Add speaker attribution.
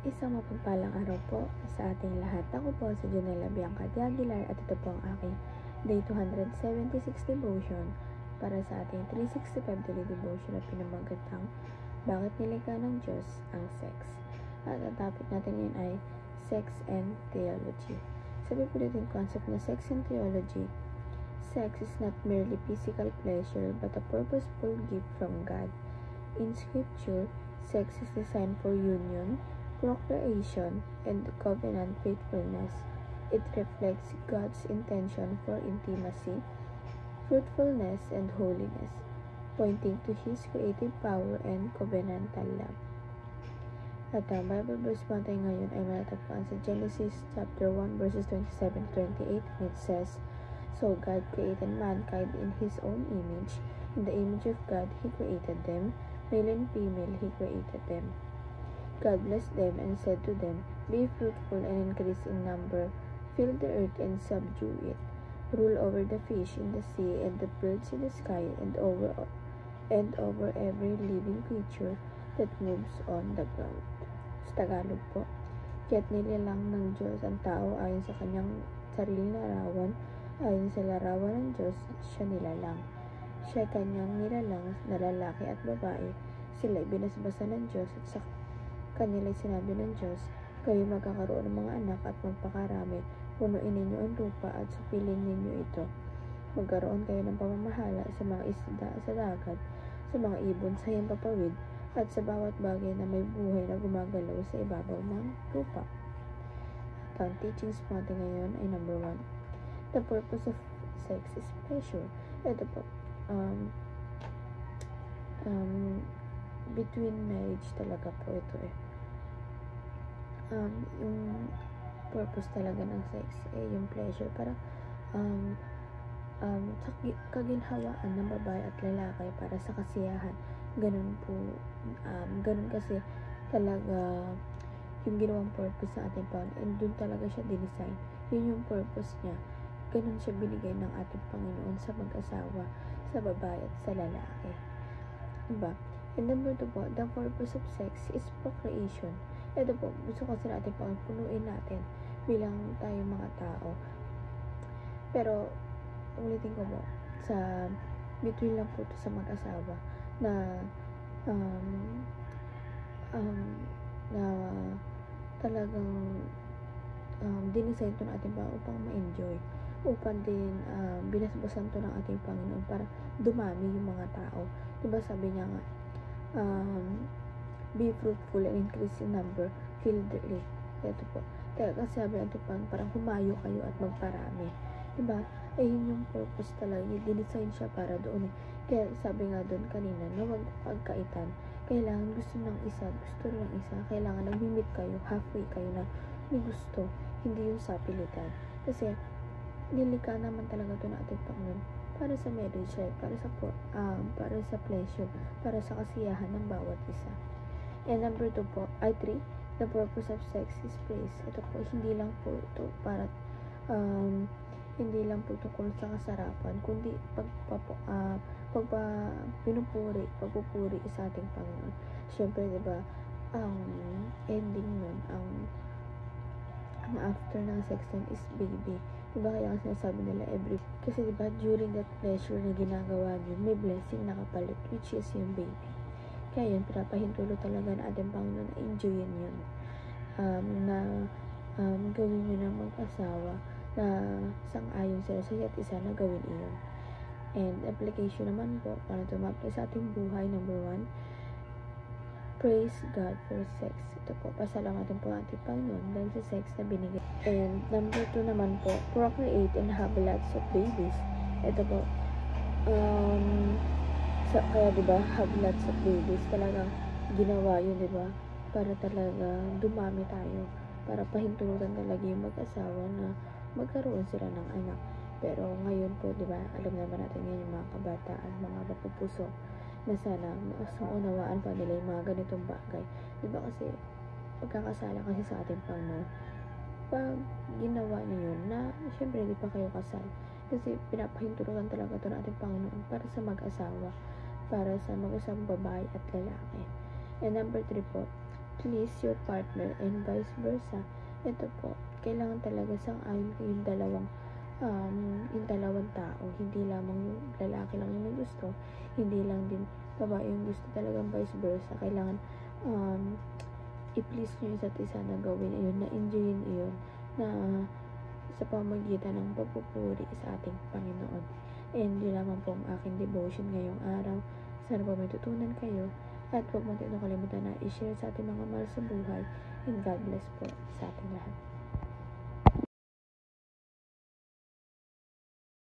Speaker 1: Isang mapagpalang araw po sa ating lahat. Ako po si Jonella Bianca de Aguilar at ito po ang aking Day 276 Devotion para sa ating 365 Daily Devotion na pinamagatang Bakit nilikha ng Diyos ang Sex? At ang topic natin ngayon ay Sex and Theology. Sabi po dito yung concept na Sex and Theology. Sex is not merely physical pleasure but a purposeful gift from God. In Scripture, sex is designed for union, procreation, and covenant faithfulness. It reflects God's intention for intimacy, fruitfulness, and holiness, pointing to His creative power and covenantal love. At ang Bible verse natin ngayon ay matatagpuan sa Genesis chapter 1 verses 27-28, and it says, So God created mankind in His own image. In the image of God He created them. Male and female He created them. God blessed them and said to them, Be fruitful and increase in number, fill the earth and subdue it, rule over the fish in the sea and the birds in the sky, and over every living creature that moves on the ground. Sa Tagalog po, kaya't nilalang ng Diyos ang tao ayon sa kanyang sariling larawan, ayon sa larawan ng Diyos, siya nilalang. Siya kanyang nilalang na lalaki at babae, sila ibinasbasa ng Diyos at sa kanila sinabi ng Diyos, kayo magkakaroon ng mga anak at magpakarami, punuin ninyo ang lupa at supilin ninyo ito. Magkaroon kayo ng pamamahala sa mga isda sa dagat, sa mga ibon sa himpapawid, at sa bawat bagay na may buhay na gumagalaw sa ibabaw ng lupa. At ang teachings po natin ngayon ay number 1. The purpose of sex is pleasure. Ito po, between marriage talaga po ito yung purpose talaga ng sex yung pleasure para kaginhawaan ng babae at lalaki para sa kasiyahan. Ganun po, ganun kasi talaga yung ginawang purpose sa ating Panginoon, and dun talaga siya dinesign. Yun yung purpose niya. Ganun siya binigay ng ating Panginoon sa mag-asawa, sa babae at sa lalaki. Diba? And number 2 po, the purpose of sex is procreation. Ito po, gusto kasi natin punuin natin bilang tayo mga tao. Pero, ulitin ko po, sa between lang po ito sa mag-asawa na na talagang dinesign ito natin ba upang ma-enjoy, upang din binasbasan ito ng ating Panginoon para dumami yung mga tao. Diba sabi niya nga, be fruitful and increase in number, fill the earth. Ito po, kaya kasi sabi ito parang humayo kayo at magparami. Diba? Yun yung purpose talaga, dinesign siya para doon. Kaya sabi nga doon kanina na wag pagkaitan, kailangan gusto ng isa, gusto ng isa, kailangan nag-meet kayo, halfway kayo na may gusto, hindi yung sapilitan. Kasi nilikha naman talaga ito na ating Panginoon para sa marriage life, para sa pleasure, para sa kasiyahan ng bawat isa. And number 3, the purpose of sex is praise. Ito po, hindi lang po ito para hindi lang po tungkol sa kasarapan, kundi pagpupuri sa ating Panginoon. Siyempre, diba, ang ending nun, ang after ng sex time is baby. Diba kaya kasi sinasabi nila kasi diba during that pleasure na ginagawa nyo, may blessing na kapalit, which is yung baby. Kaya yun, pinapahintulo talaga na ating Panginoon na enjoyin yun. Gawin nyo ng mag-asawa na sang-ayon sila sa isa't isa na gawin iyon. And application naman po, para tumapay sa ating buhay, number 1, praise God for sex. Ito po, pasalamatin po ating Panginoon dahil sa sex na binigay. And number 2 naman po, procreate and have lots of babies. Ito po, kaya diba, have lots of babies, talagang ginawa yun, diba, para talaga dumami tayo, para pahintulutan talaga yung mag-asawa na magkaroon sila ng anak. Pero ngayon po, diba, alam naman natin ngayon yung mga kabataan, mga mapupuso, na sana mas maunawaan pa nila yung mga ganitong bagay. Diba kasi, pagkakasala kasi sa ating Panginoon, pag ginawa niyo yun, na syempre di pa kayo kasal, kasi pinapahintulutan talaga ito ng ating Panginoon para sa mag-asawa, para sa mag-asawang babae at lalaki. And number 3 po, please your partner and vice versa. Ito po, kailangan talaga sang-ayon yung dalawang tao, hindi lamang yung lalaki lang yung may gusto, hindi lang din babae yung gusto, talagang vice versa. Kailangan i-please nyo isa't isa na gawin iyon, na enjoyin iyon, na sa pamagitan ng pagpupuri sa ating Panginoon. And yun lamang po ang aking devotion ngayong araw. Sana po may tutunan kayo, at huwag mo kalimutan na i-share sa ating mga mahal sa buhay, and God bless po sa ating lahat.